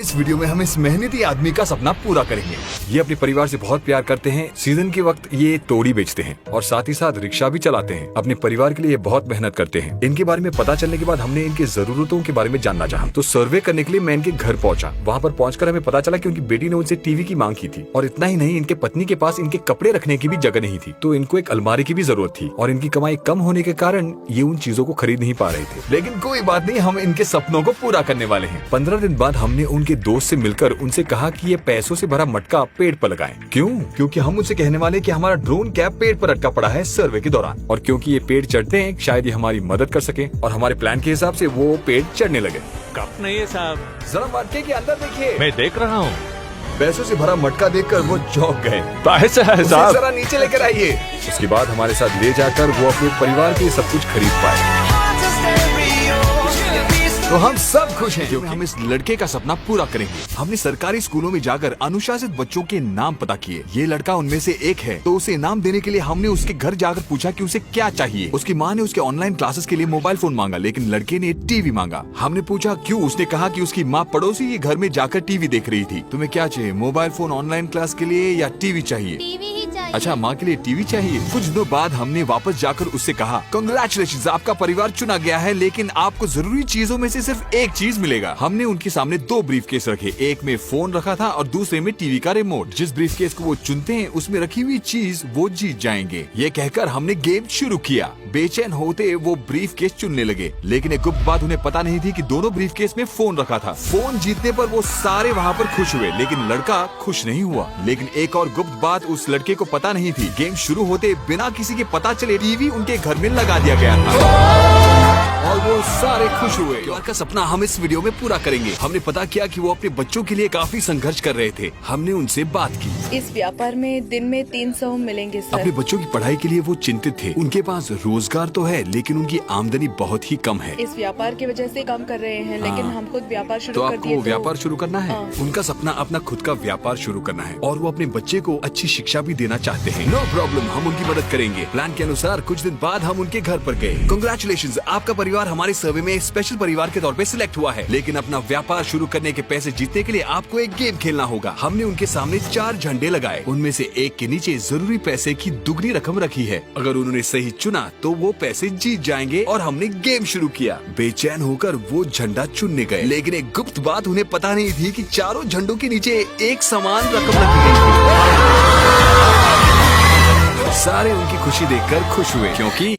इस वीडियो में हम इस मेहनती आदमी का सपना पूरा करेंगे। ये अपने परिवार से बहुत प्यार करते हैं। सीजन के वक्त ये तोड़ी बेचते हैं और साथ ही साथ रिक्शा भी चलाते हैं। अपने परिवार के लिए बहुत मेहनत करते हैं। इनके बारे में पता चलने के बाद हमने इनकी जरूरतों के बारे में जानना चाहा, तो सर्वे करने के लिए मैं इनके घर पहुंचा। वहाँ पर पहुंचकर हमें पता चला कि उनकी बेटी ने उनसे टीवी की मांग की थी और इतना ही नहीं, इनके पत्नी के पास इनके कपड़े रखने की भी जगह नहीं थी, तो इनको एक अलमारी की भी जरूरत थी और इनकी कमाई कम होने के कारण ये उन चीजों को खरीद नहीं पा रहे थे। लेकिन कोई बात नहीं, हम इनके सपनों को पूरा करने वाले हैं। 15 दिन बाद हमने उनके दोस्त से मिलकर उनसे कहा कि ये पैसों से भरा मटका पेड़ पर लगाएं। क्यों? क्योंकि हम उनसे कहने वाले कि हमारा ड्रोन कैप पेड़ पर अटका पड़ा है सर्वे के दौरान, और क्योंकि ये पेड़ चढ़ते हैं शायद ये हमारी मदद कर सके और हमारे प्लान के हिसाब से वो पेड़ चढ़ने लगे। कब नहीं है साहब, जरा मटके के अंदर देखिए। मैं देख रहा हूँ। पैसों से भरा मटका देखकर वो चौंक गए। पैसा है उसे साहब। जरा नीचे लेकर आइए। उसके बाद हमारे साथ ले जाकर वो अपने परिवार के लिए सब कुछ खरीद पाए। तो हम सब खुश हैं क्योंकि हम इस लड़के का सपना पूरा करेंगे। हमने सरकारी स्कूलों में जाकर अनुशासित बच्चों के नाम पता किए। ये लड़का उनमें से एक है, तो उसे इनाम देने के लिए हमने उसके घर जाकर पूछा कि उसे क्या चाहिए। उसकी माँ ने उसके ऑनलाइन क्लासेस के लिए मोबाइल फोन मांगा, लेकिन लड़के ने टीवी मांगा। हमने पूछा क्यों, उसने कहा कि उसकी माँ पड़ोसी के घर में जाकर टीवी देख रही थी। तुम्हें क्या चाहिए, मोबाइल फोन ऑनलाइन क्लास के लिए या टीवी चाहिए? टीवी ही चाहिए। अच्छा, माँ के लिए टीवी चाहिए। कुछ दिनों बाद हमने वापस जाकर उससे कहा, कांग्रेचुलेशंस, आपका परिवार चुना गया है, लेकिन आपको जरूरी चीजों में से सिर्फ एक चीज मिलेगा। हमने उनके सामने 2 ब्रीफकेस रखे, एक में फोन रखा था और दूसरे में टीवी का रिमोट। जिस ब्रीफकेस को वो चुनते हैं उसमें रखी हुई चीज वो जीत जाएंगे। ये कहकर हमने गेम शुरू किया। बेचैन होते वो ब्रीफकेस चुनने लगे, लेकिन एक गुप्त बात उन्हें पता नहीं थी कि दोनों ब्रीफकेस में फोन रखा था। फोन जीतने पर वो सारे वहाँ पर खुश हुए, लेकिन लड़का खुश नहीं हुआ। लेकिन एक और गुप्त बात उस लड़के को पता नहीं थी। गेम शुरू होते बिना किसी के पता चले टीवी उनके घर में लगा दिया गया था और वो सारे खुश हुए। परिवार का सपना हम इस वीडियो में पूरा करेंगे। हमने पता किया कि वो अपने बच्चों के लिए काफी संघर्ष कर रहे थे। हमने उनसे बात की। इस व्यापार में दिन में 300 मिलेंगे सर। अपने बच्चों की पढ़ाई के लिए वो चिंतित थे। उनके पास रोजगार तो है, लेकिन उनकी आमदनी बहुत ही कम है। इस व्यापार की वजह से काम कर रहे हैं, लेकिन हाँ। हम खुद व्यापार शुरू तो कर दिए। आपको व्यापार शुरू करना है? हाँ। उनका सपना अपना खुद का व्यापार शुरू करना है और वो अपने बच्चे को अच्छी शिक्षा भी देना चाहते हैं। नो प्रॉब्लम, हम उनकी मदद करेंगे। प्लान के अनुसार कुछ दिन बाद हम उनके घर पर गए। कांग्रेचुलेशंस, आपका परिवार हमारे सर्वे में स्पेशल परिवार के तौर पे सिलेक्ट हुआ है, लेकिन अपना व्यापार शुरू करने के पैसे जीतने के लिए आपको एक गेम खेलना होगा। हमने उनके सामने 4 झंडे लगाए, उनमें से एक के नीचे जरूरी पैसे की दुगनी रकम रखी है। अगर उन्होंने सही चुना तो वो पैसे जीत जाएंगे और हमने गेम शुरू किया। बेचैन होकर वो झंडा चुनने गए, लेकिन एक गुप्त बात उन्हें पता नहीं थी कि चारों झंडों के नीचे एक समान रकम रखी गई थी। सारे उनकी खुशी देखकर खुश हुए क्योंकि